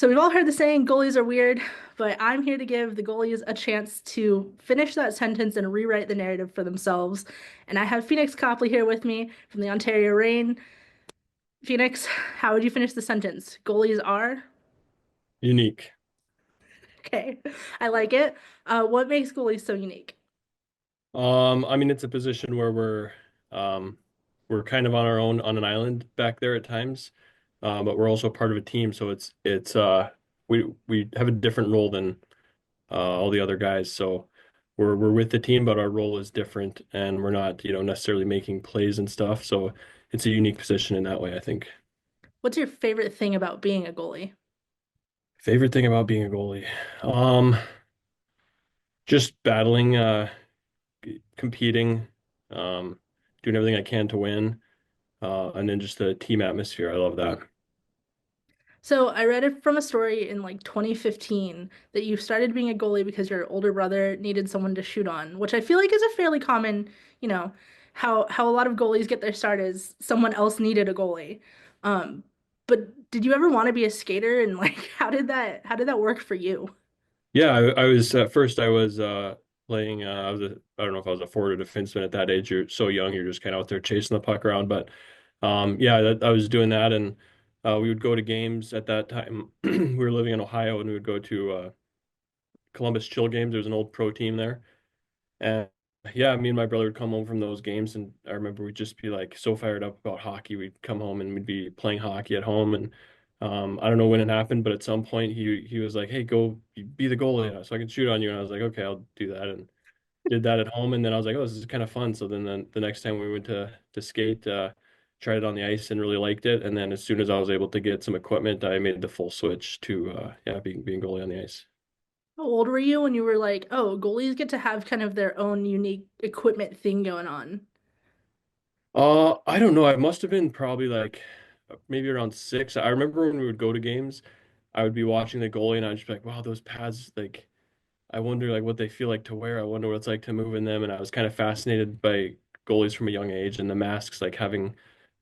So we've all heard the saying goalies are weird, but I'm here to give the goalies a chance to finish that sentence and rewrite the narrative for themselves. And I have Pheonix Copley here with me from the Ontario Reign. Phoenix, how would you finish the sentence? Goalies are? Unique. Okay, I like it. What makes goalies so unique? I mean, it's a position where um, we're kind of on our own on an island back there at times, but we're also part of a team. So we have a different role than all the other guys. So we're with the team, but our role is different, and we're not, necessarily making plays and stuff. So it's a unique position in that way, I think. What's your favorite thing about being a goalie? Favorite thing about being a goalie, um, just battling, competing, um, doing everything I can to win. And then just the team atmosphere. I love that. So I read it from a story in like 2015 that you started being a goalie because your older brother needed someone to shoot on, which I feel like is a fairly common, you know, how a lot of goalies get their start is someone else needed a goalie. Um, but did you ever want to be a skater and like how did that work for you? Yeah, I was at first I was playing I don't know if I was a forward or defenseman at that age. You're so young, you're just kind of out there chasing the puck around. But yeah, I was doing that, and we would go to games at that time. We were living in Ohio, and we would go to Columbus Chill games. There's an old pro team there. And yeah, me and my brother would come home from those games, and I remember we'd just be like so fired up about hockey. We'd come home and we'd be playing hockey at home, and I don't know when it happened, but at some point he was like, "Hey, go be the goalie, so I can shoot on you." And I was like, "Okay, I'll do that," and did that at home. And then I was like, "Oh, this is kind of fun." So then the next time we went to skate, tried it on the ice and really liked it. And then as soon as I was able to get some equipment, I made the full switch to yeah, being goalie on the ice. How old were you when you were like, oh, goalies get to have kind of their own unique equipment thing going on? I don't know. I must have been probably like maybe around six. I remember when we would go to games, I would be watching the goalie and I'd just be like, wow, those pads, like, I wonder like what they feel like to wear. I wonder what it's like to move in them. And I was kind of fascinated by goalies from a young age and the masks, like having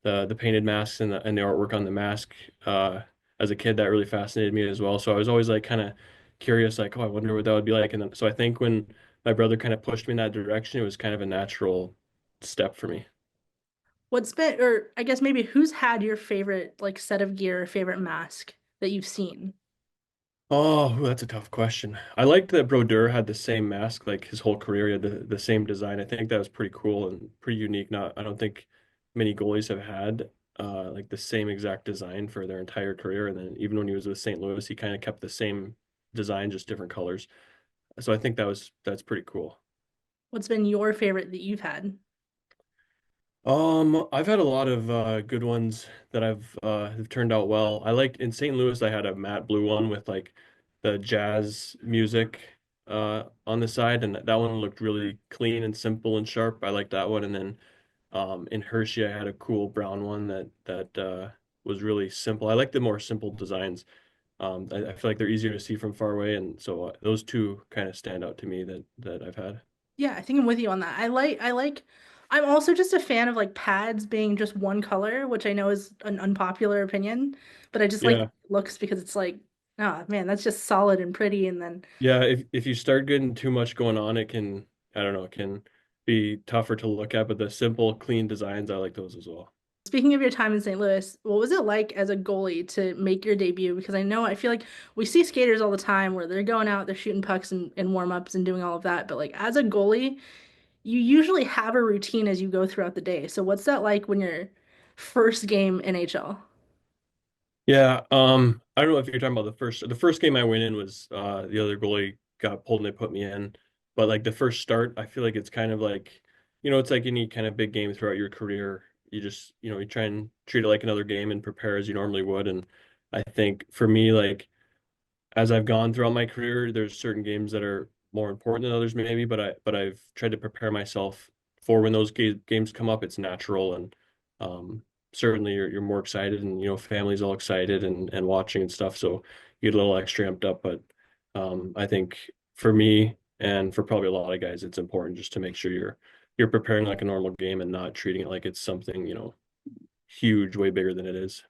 the painted masks and the artwork on the mask. As a kid, that really fascinated me as well. So I was always like kind of curious, like, oh, I wonder what that would be like. And then, so I think when my brother kind of pushed me in that direction, it was kind of a natural step for me. What's been, or I guess maybe who's had your favorite like set of gear, favorite mask that you've seen? Oh, that's a tough question. I liked that Brodeur had the same mask like his whole career. He had the same design. I think that was pretty cool and pretty unique. Not, I don't think many goalies have had like the same exact design for their entire career. And then even when he was with St. Louis, he kind of kept the same design, just different colors. So I think that's pretty cool. What's been your favorite that you've had? I've had a lot of good ones that have turned out well. I liked in St. Louis I had a matte blue one with like the jazz music on the side, and that one looked really clean and simple and sharp. I liked that one. And then in Hershey I had a cool brown one that was really simple. I like the more simple designs. I feel like they're easier to see from far away, and so those two kind of stand out to me that I've had. Yeah, I think I'm with you on that. I'm also just a fan of like pads being just one color, which I know is an unpopular opinion, but I just like Yeah. looks because it's like, oh man, that's just solid and pretty. And then Yeah, if you start getting too much going on, it can, I don't know, it can be tougher to look at, but the simple, clean designs, I like those as well. speaking of your time in St. Louis, what was it like as a goalie to make your debut? Because I feel like we see skaters all the time where they're going out, they're shooting pucks and warm-ups and doing all of that, but like as a goalie, you usually have a routine as you go throughout the day. So what's that like when your first game NHL? Yeah, I don't know if you're talking about the first game I went in was the other goalie got pulled and they put me in. But like the first start, I feel like it's kind of like, it's like any kind of big game throughout your career. You just, you try and treat it like another game and prepare as you normally would. And I think for me, like as I've gone throughout my career, there's certain games that are more important than others, maybe, but I've tried to prepare myself for when those games come up. It's natural, and certainly you're more excited, and family's all excited and watching and stuff, so you get a little extra amped up. But I think for me and for probably a lot of guys, it's important just to make sure you're preparing like a normal game and not treating it like it's something huge, way bigger than it is.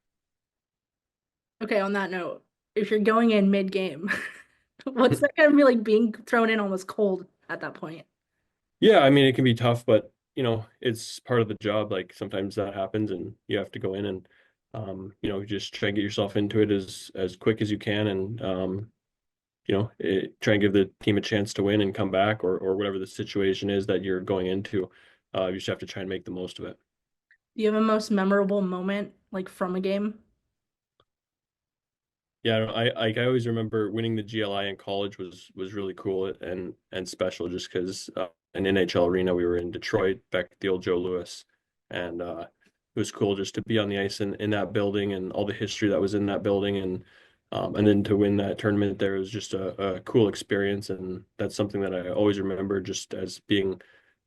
Okay, on that note, if you're going in mid-game, what's that gonna be like being thrown in almost cold at that point? Yeah, I mean it can be tough, but it's part of the job. Like sometimes that happens and you have to go in and just try and get yourself into it as quick as you can and try and give the team a chance to win and come back or whatever the situation is that you're going into. You just have to try and make the most of it. Do you have a most memorable moment like from a game? Yeah, I always remember winning the GLI in college was really cool and special just because an NHL arena we were in Detroit back at the old Joe Louis, and it was cool just to be on the ice in that building and all the history that was in that building and then to win that tournament there was just a cool experience and that's something that I always remember just as being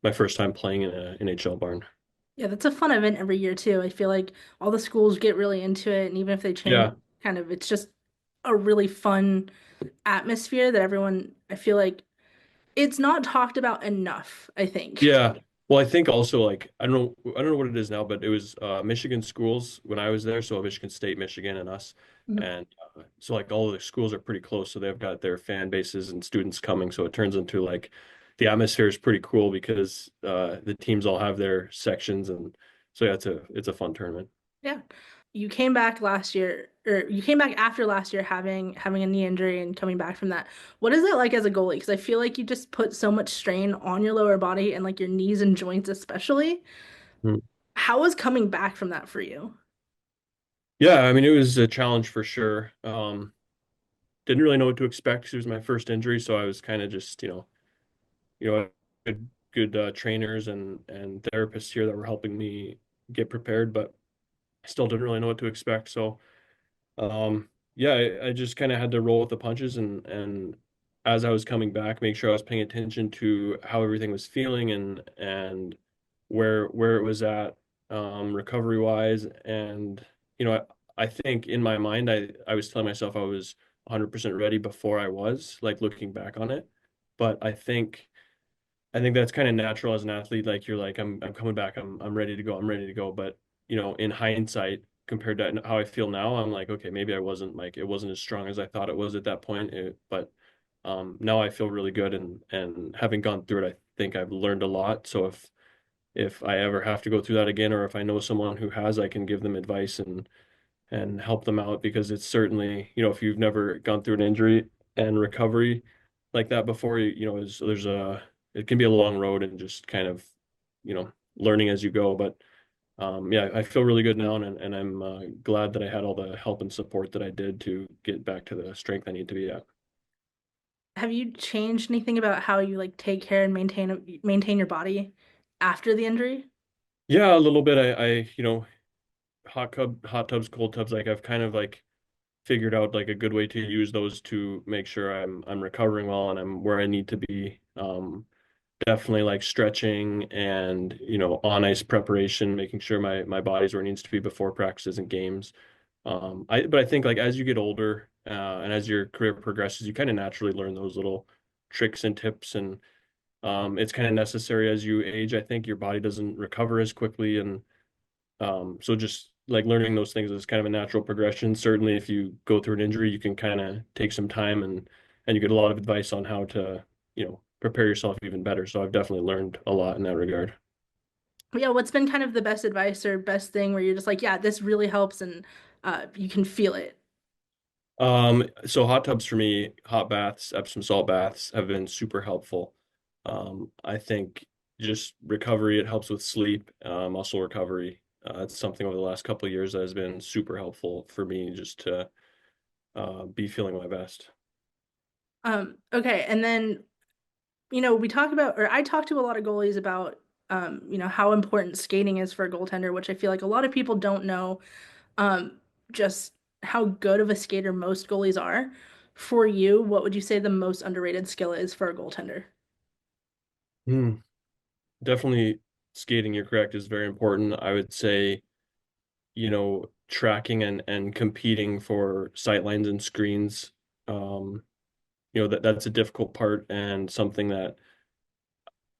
my first time playing in an NHL barn. Yeah, that's a fun event every year too. I feel like all the schools get really into it, and even if they change, Yeah, kind of, it's just a really fun atmosphere that everyone, I feel like it's not talked about enough, I think. yeah. Well, I think also like I don't know what it is now, but it was Michigan schools when I was there, so Michigan State, Michigan, and us, Mhm. and so like all of the schools are pretty close, so they've got their fan bases and students coming, so it turns into like the atmosphere is pretty cool because the teams all have their sections, and so yeah, it's a fun tournament. Yeah. You came back last year, or you came back after last year having a knee injury and coming back from that. What is it like as a goalie? Because I feel like you just put so much strain on your lower body and like your knees and joints especially. Hmm. How was coming back from that for you? Yeah, I mean it was a challenge for sure. Didn't really know what to expect 'cause it was my first injury, so I was kind of just good trainers and therapists here that were helping me get prepared, but I still didn't really know what to expect. So yeah, I just kind of had to roll with the punches and as I was coming back, make sure I was paying attention to how everything was feeling and where it was at recovery wise. And I think in my mind I was telling myself I was 100% ready before I was like looking back on it. But I think that's kind of natural as an athlete. Like you're like, I'm coming back. I'm ready to go. I'm ready to go. But in hindsight, compared to how I feel now, I'm like, okay, maybe I wasn't like it wasn't as strong as I thought it was at that point. But now I feel really good and having gone through it, I think I've learned a lot. So if I ever have to go through that again, or if I know someone who has, I can give them advice and help them out because it's certainly, if you've never gone through an injury and recovery like that before, it can be a long road and just kind of, learning as you go. But yeah, I feel really good now and I'm glad that I had all the help and support that I did to get back to the strength I need to be at. Have you changed anything about how you like take care and maintain your body after the injury? Yeah, a little bit. Hot tubs, cold tubs, like I've kind of like figured out like a good way to use those to make sure I'm recovering well and I'm where I need to be. Definitely like stretching and on ice preparation, making sure my body's where it needs to be before practices and games. But I think like as you get older and as your career progresses, you kind of naturally learn those little tricks and tips and it's kind of necessary as you age. I think your body doesn't recover as quickly and so just like learning those things is kind of a natural progression. Certainly, if you go through an injury, you can kind of take some time and you get a lot of advice on how to, prepare yourself even better. So I've definitely learned a lot in that regard. But yeah, what's been kind of the best advice or best thing where you're just like, yeah, this really helps and you can feel it. So hot tubs for me, hot baths, Epsom salt baths have been super helpful. I think just recovery, it helps with sleep, muscle recovery. It's something over the last couple of years that has been super helpful for me just to be feeling my best. Okay, and then we talk about, or I talk to a lot of goalies about, how important skating is for a goaltender, which I feel like a lot of people don't know, um, just how good of a skater most goalies are. For you, what would you say the most underrated skill is for a goaltender? Hmm. Definitely skating, you're correct, is very important. I would say, tracking and competing for sight lines and screens, that's a difficult part and something that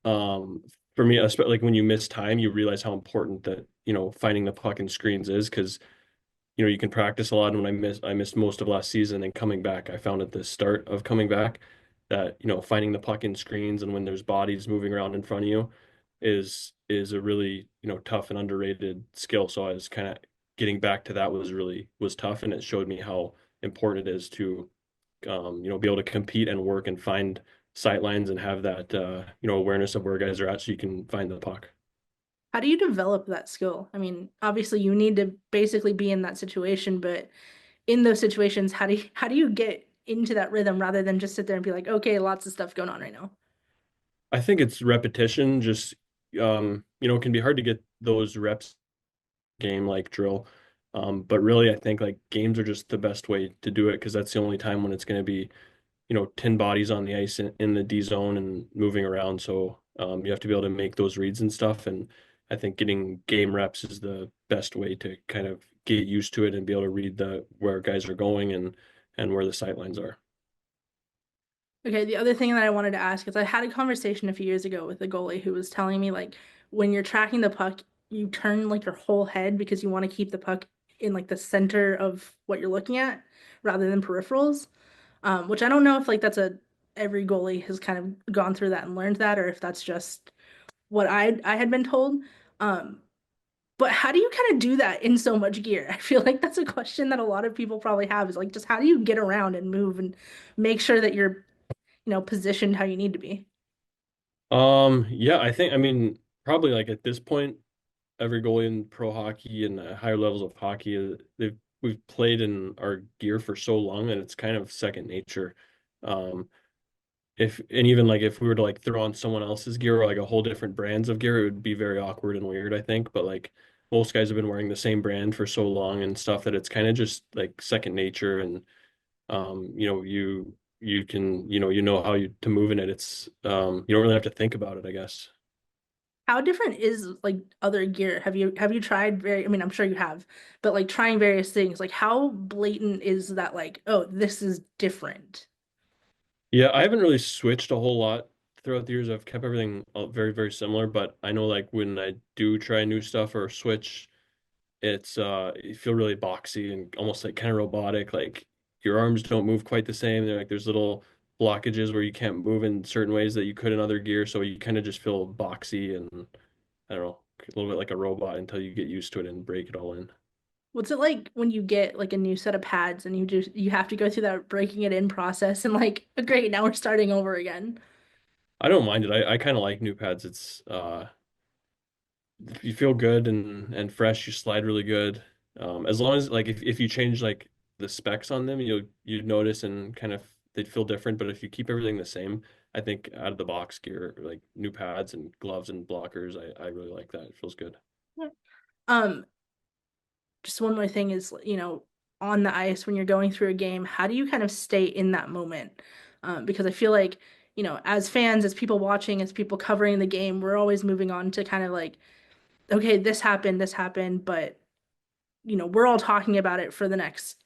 for me, especially like when you miss time, you realize how important that, finding the puck in screens is because you can practice a lot. And when I missed most of last season and coming back, I found at the start of coming back that, finding the puck in screens and when there's bodies moving around in front of you is a really, tough and underrated skill. So I was kind of getting back to that was tough, and it showed me how important it is to be able to compete and work and find sight lines and have that awareness of where guys are at so you can find the puck. How do you develop that skill? I mean, obviously you need to basically be in that situation, but in those situations, how do you get into that rhythm rather than just sit there and be like, okay, lots of stuff going on right now? I think it's repetition, just it can be hard to get those reps game like drill. But really I think like games are just the best way to do it because that's the only time when it's going to be, 10 bodies on the ice in the D zone and moving around. So you have to be able to make those reads and stuff. And I think getting game reps is the best way to kind of get used to it and be able to read the where guys are going and where the sight lines are. Okay, the other thing that I wanted to ask is I had a conversation a few years ago with a goalie who was telling me like when you're tracking the puck, you turn like your whole head because you want to keep the puck in like the center of what you're looking at rather than peripherals. Which I don't know if like that's a every goalie has kind of gone through that and learned that, or if that's just what I had been told. Um, but how do you kind of do that in so much gear? I feel like that's a question that a lot of people probably have is like just how do you get around and move and make sure that you're, positioned how you need to be? Yeah, I mean, probably like at this point, every goalie in pro hockey and higher levels of hockey, we've played in our gear for so long that it's kind of second nature. Um, if and even like if we were to like throw on someone else's gear or like a whole different brands of gear, it would be very awkward and weird, I think. But like most guys have been wearing the same brand for so long and stuff that it's kind of just like second nature, and you can how to move in it. It's you don't really have to think about it, I guess. How different is like other gear? Have you tried I mean, I'm sure you have, but like trying various things, like how blatant is that like, oh, this is different? Yeah, I haven't really switched a whole lot throughout the years. I've kept everything very, very similar, but I know like when I do try new stuff or switch, it's you feel really boxy and almost like kind of robotic. Like your arms don't move quite the same. There's little blockages where you can't move in certain ways that you could in other gear, so you kind of just feel boxy and I don't know, a little bit like a robot until you get used to it and break it all in. What's it like when you get like a new set of pads and you have to go through that breaking it in process and like, great, now we're starting over again. I don't mind it. I kind of like new pads. It's you feel good and fresh. You slide really good. As long as like if you change like the specs on them, you'd notice and kind of they'd feel different. But if you keep everything the same, I think out of the box gear, like new pads and gloves and blockers, I really like that. It feels good. Yeah. Um, just one more thing is, on the ice when you're going through a game, how do you kind of stay in that moment? Because I feel like, as fans, as people watching, as people covering the game, we're always moving on to kind of like, okay, this happened, but we're all talking about it for the next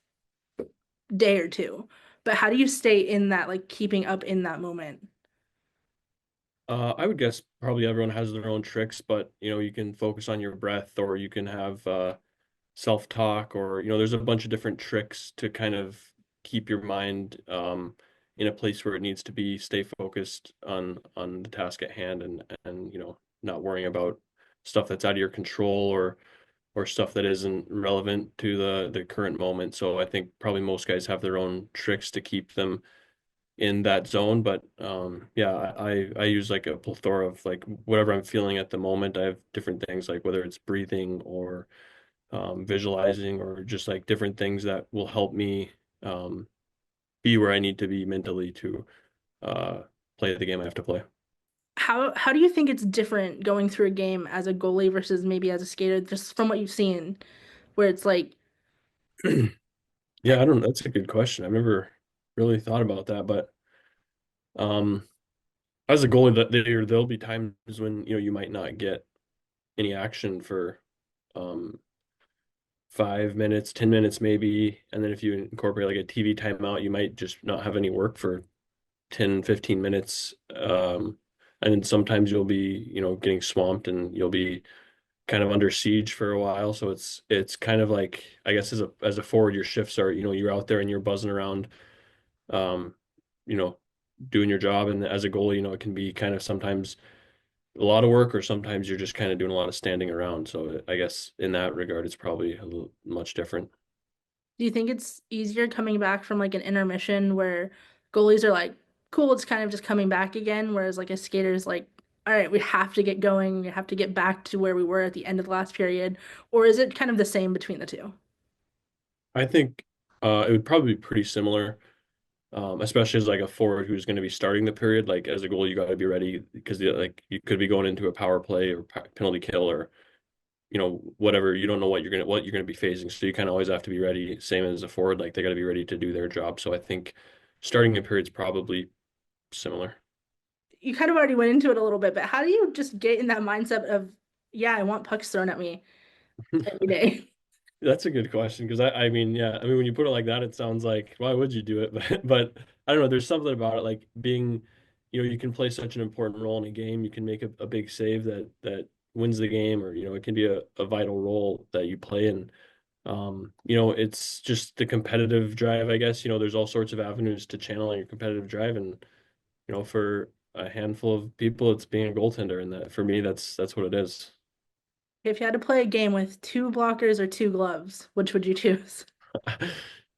day or two. But how do you stay in that, like keeping up in that moment? I would guess probably everyone has their own tricks, but you can focus on your breath, or you can have self-talk, or there's a bunch of different tricks to kind of keep your mind in a place where it needs to be, stay focused on the task at hand, and not worrying about stuff that's out of your control or stuff that isn't relevant to the current moment. So I think probably most guys have their own tricks to keep them in that zone. But yeah, I use like a plethora of like whatever I'm feeling at the moment. I have different things like whether it's breathing or visualizing or just like different things that will help me um, be where I need to be mentally to uh, play the game I have to play. How do you think it's different going through a game as a goalie versus maybe as a skater, just from what you've seen, where it's like, Yeah, I don't know. That's a good question. I've never really thought about that, but um, as a goalie, there'll be times when you might not get any action for um, 5 minutes, 10 minutes maybe, and then if you incorporate like a TV timeout, you might just not have any work for 10, 15 minutes. And then sometimes you'll be, getting swamped and you'll be kind of under siege for a while. So it's kind of like, I guess as a forward, your shifts are, you're out there and you're buzzing around, um, you know, doing your job. And as a goalie, it can be kind of sometimes a lot of work, or sometimes you're just kind of doing a lot of standing around. So I guess in that regard, it's probably a little much different. Do you think it's easier coming back from like an intermission where goalies are like, cool, it's kind of just coming back again, whereas like a skater's like, all right, we have to get going, we have to get back to where we were at the end of the last period, or is it kind of the same between the two? I think it would probably be pretty similar, especially as like a forward who's going to be starting the period. Like as a goal, you got to be ready because like you could be going into a power play or penalty kill or whatever. You don't know what you're gonna be facing, so you kind of always have to be ready. Same as a forward, like they got to be ready to do their job. So I think starting a period's probably similar. You kind of already went into it a little bit, but how do you just get in that mindset of, yeah, I want pucks thrown at me every day? That's a good question because I mean, yeah, I mean, when you put it like that, it sounds like why would you do it? But I don't know. There's something about it, like being, you can play such an important role in a game. You can make a big save that wins the game, or it can be a vital role that you play. And it's just the competitive drive, I guess. There's all sorts of avenues to channeling your competitive drive, and for a handful of people, it's being a goaltender, and that for me, that's what it is. If you had to play a game with two blockers or two gloves, which would you choose?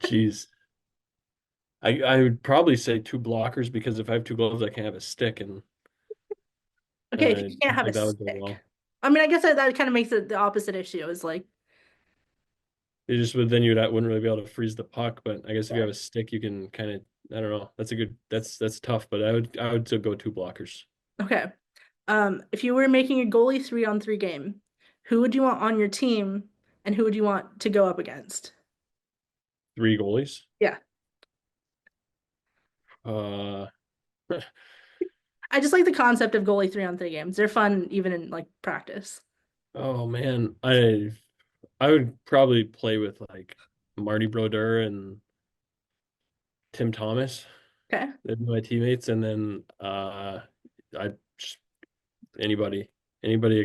Jeez. I would probably say two blockers because if I have two gloves, I can't have a stick, and Okay, if I you can't don't have a think that would go stick. well. I mean, I guess that kind of makes it the opposite issue is like, It just would then wouldn't really be able to freeze the puck. But I guess if you yeah. have a stick, you can kind of I don't know. That's tough. But I would still go two blockers. Okay. If you were making a goalie 3-on-3 game, who would you want on your team and who would you want to go up against? Three goalies. Yeah. Uh, I just like the concept of goalie 3-on-3 games. They're fun even in like practice. oh man, I would probably play with like Marty Brodeur and Tim Thomas. Okay. They'd be my teammates, and then I just anybody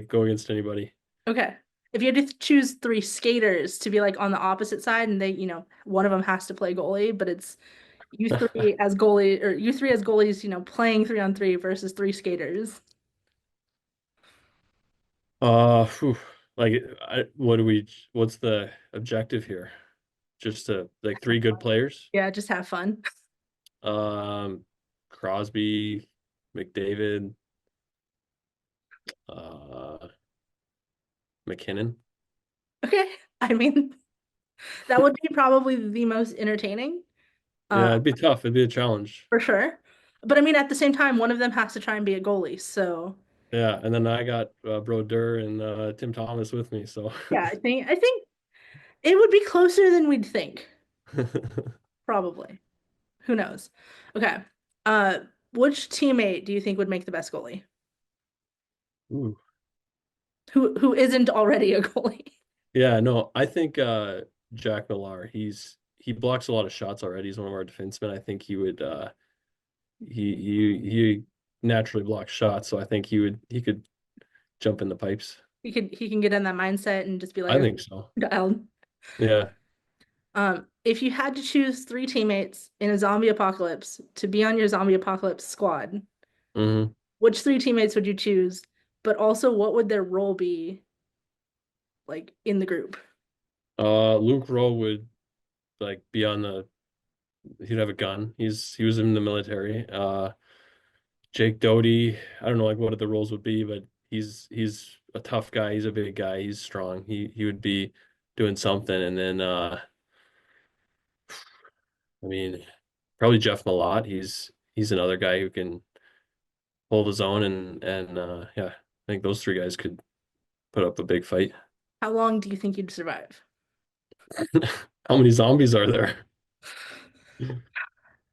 go against anybody. Okay. If you had to choose three skaters to be like on the opposite side and they, one of them has to play goalie, but it's you three as goalie or you three as goalies, playing 3-on-3 versus three skaters. Phew, like what's the objective here? Just to like three good players. Yeah, just have fun. Um, Crosby, McDavid, uh, McKinnon. Okay. I mean, that would be probably the most entertaining, uh, Yeah, it'd be tough. It'd be a challenge. for sure. But I mean, at the same time, one of them has to try and be a goalie. So Yeah, and then I got Brodeur and Tim Thomas with me, so yeah, I think it would be closer than we'd think, probably. Who knows? Okay. Uh, which teammate do you think would make the best goalie? Ooh. Who isn't already a goalie? Yeah, no, I think Jack Millar, he blocks a lot of shots already. He's one of our defensemen. I think he would he naturally blocks shots, so I think he could jump in the pipes. He can get in that mindset and just be like, I okay, think so. dialed. Yeah. If you had to choose three teammates in a zombie apocalypse to be on your zombie apocalypse squad, Hmm. which three teammates would you choose? But also, what would their role be like in the group? Luke Rowe would like be on the he'd have a gun. He was in the military. Jake Doty, I don't know like what the roles would be, but he's a tough guy. He's a big guy. He's strong. He would be doing something. And then I mean probably Jeff Malott. He's another guy who can hold his own, and yeah, I think those three guys could put up a big fight. How long do you think you'd survive? How many zombies are there?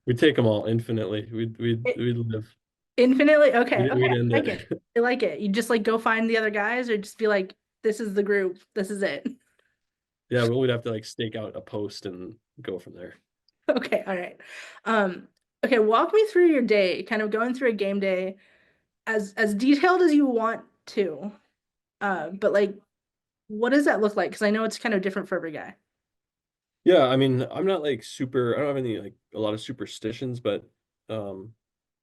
We'd take them all infinitely. We'd live. Infinitely? Okay, okay, We'd end I like it. it. I like it. You just like go find the other guys or just be like, this is the group. This is it. Yeah, but we'd have to like stake out a post and go from there. Okay, all right. Um, okay, walk me through your day, kind of going through a game day as detailed as you want to. But like What does that look like? Because I know it's kind of different for every guy. Yeah, I mean, I'm not like super, I don't have any like a lot of superstitions, but um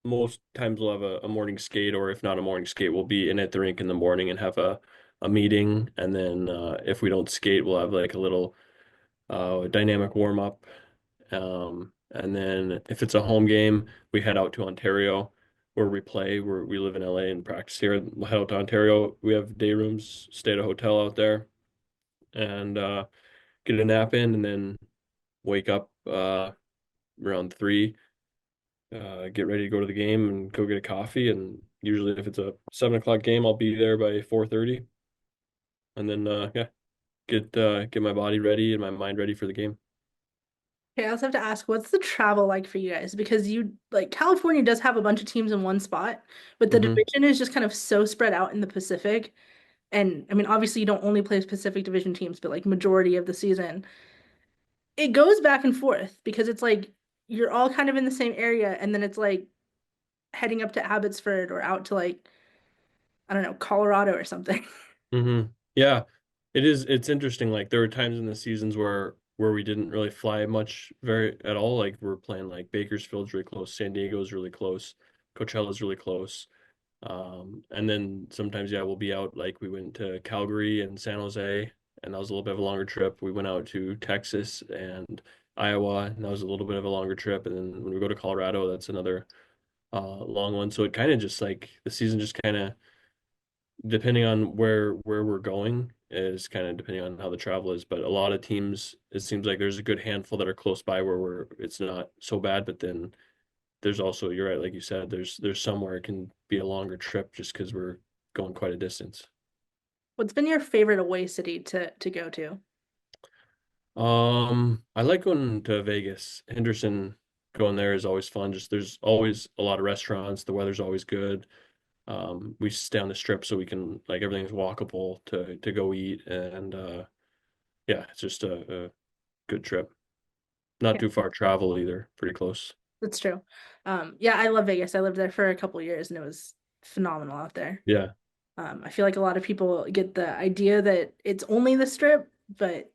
most times we'll have a morning skate, or if not a morning skate, we'll be in at the rink in the morning and have a meeting. And then if we don't skate, we'll have like a little dynamic warm up. And then if it's a home game, we head out to Ontario where we play, where we live in LA and practice here. We'll head out to Ontario. We have day rooms, stay at a hotel out there, and get a nap in, and then wake up around 3, get ready to go to the game and go get a coffee. And usually if it's a 7 o'clock game, I'll be there by 4:30. And then yeah, get my body ready and my mind ready for the game. Okay, I also have to ask, what's the travel like for you guys? Because you like California does have a bunch of teams in one spot, but the Hmm. division is just kind of so spread out in the Pacific. And I mean, obviously you don't only play Pacific Division teams, but like majority of the season, it goes back and forth because it's like you're all kind of in the same area, and then it's like heading up to Abbotsford or out to like, I don't know, Colorado or something. Hmm. Yeah, it is. It's interesting. Like there were times in the seasons where we didn't really fly much very at all. Like we're playing like Bakersfield's really close, San Diego's really close, Coachella's really close. And then sometimes, yeah, we'll be out. Like we went to Calgary and San Jose, and that was a little bit of a longer trip. We went out to Texas and Iowa, and that was a little bit of a longer trip. And then when we go to Colorado, that's another long one. So it kind of just like the season just kind of depending on where we're going is kind of depending on how the travel is. But a lot of teams, it seems like there's a good handful that are close by where it's not so bad. But then there's also, you're right, like you said, there's somewhere it can be a longer trip just because we're going quite a distance. What's been your favorite away city to go to? I like going to Vegas. Henderson, going there is always fun. Just there's always a lot of restaurants. The weather's always good. We stay on the strip so we can like everything's walkable to go eat, and yeah, it's just a good trip. Not Yeah, too far travel either. Pretty close. that's true. Yeah, I love Vegas. I lived there for a couple years and it was phenomenal out there. Yeah. I feel like a lot of people get the idea that it's only the strip, but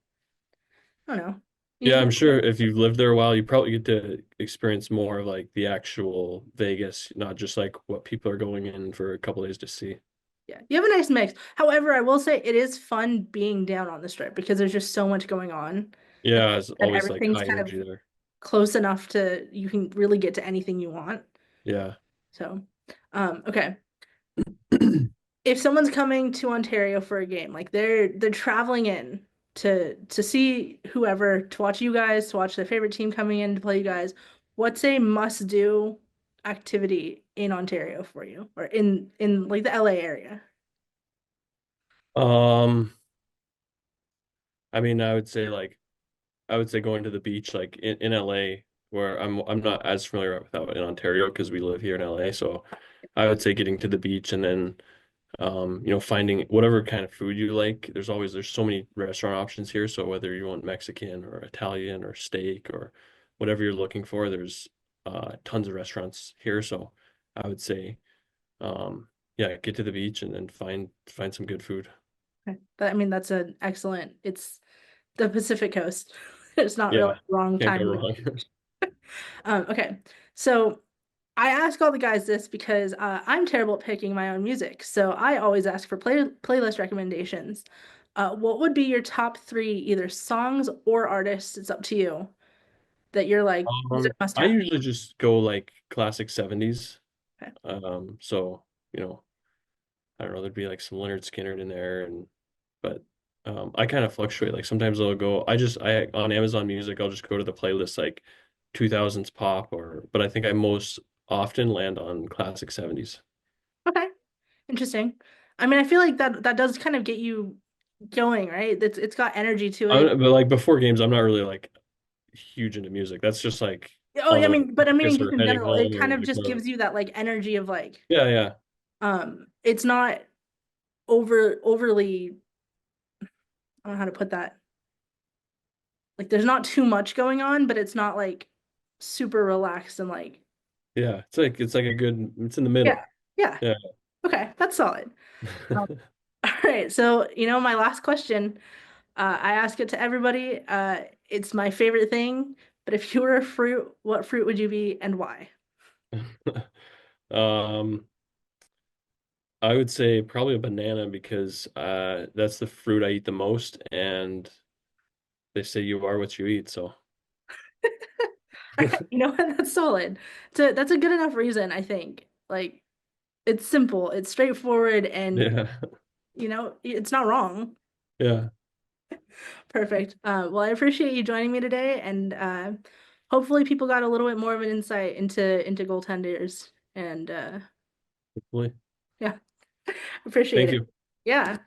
I don't know. Yeah, You, I'm sure if you've lived there a while, you probably get to experience more of like the actual Vegas, not just like what people are going in for a couple days to see. yeah, you have a nice mix. However, I will say it is fun being down on the strip because there's just so much going on, and Yeah, it's that always like everything's high kind of energy there. close enough to you can really get to anything you want. Yeah. So, okay. If someone's coming to Ontario for a game, like they're traveling in to see whoever, to watch you guys, to watch their favorite team coming in to play you guys, what's a must-do activity in Ontario for you or in like the LA area? Um, I mean, I would say going to the beach like in LA where I'm not as familiar with that in Ontario because we live here in LA. So I would say getting to the beach and then finding whatever kind of food you like. There's so many restaurant options here. So whether you want Mexican or Italian or steak or whatever you're looking for, there's tons of restaurants here. So I would say yeah, get to the beach and then find some good food. Okay. I mean, that's an excellent, it's the Pacific Coast. It's not really Yeah, the wrong can't go time. wrong. Okay. So I ask all the guys this because I'm terrible at picking my own music. So I always ask for playlist recommendations. What would be your top three, either songs or artists? It's up to you that you're like, these are must I have. usually just go like classic 70s. Okay. So, you know, I don't know, there'd be like some Leonard Skinner in there and but I kind of fluctuate. Like sometimes I'll go I on Amazon Music I'll just go to the playlist like 2000s pop or but I think I most often land on classic 70s. Okay. Interesting. I mean, I feel like that does kind of get you going, right? It's got energy to it. But like before games I'm not really like huge into music. That's just like Oh, on yeah, I the way mean, but I mean, because just we're in heading general, it home kind or of like just whatever. gives you that like energy of like, Yeah, yeah. it's not overly, I don't know how to put that. Like there's not too much going on, but it's not like super relaxed and like Yeah. It's like a good it's in the yeah, middle. yeah. Yeah. Okay, that's solid. Um, right, so my last question, I ask it to everybody. It's my favorite thing, but if you were a fruit, what fruit would you be and why? Um, I would say probably a banana because that's the fruit I eat the most, and they say you are what you eat. So All right, you know what? That's solid. That's a good enough reason, I think. Like, it's simple, it's straightforward, and yeah, it's not wrong. yeah, Perfect. Well, I appreciate you joining me today, and hopefully people got a little bit more of an insight into goaltenders. And hopefully. yeah, appreciate Thank it. you. Yeah.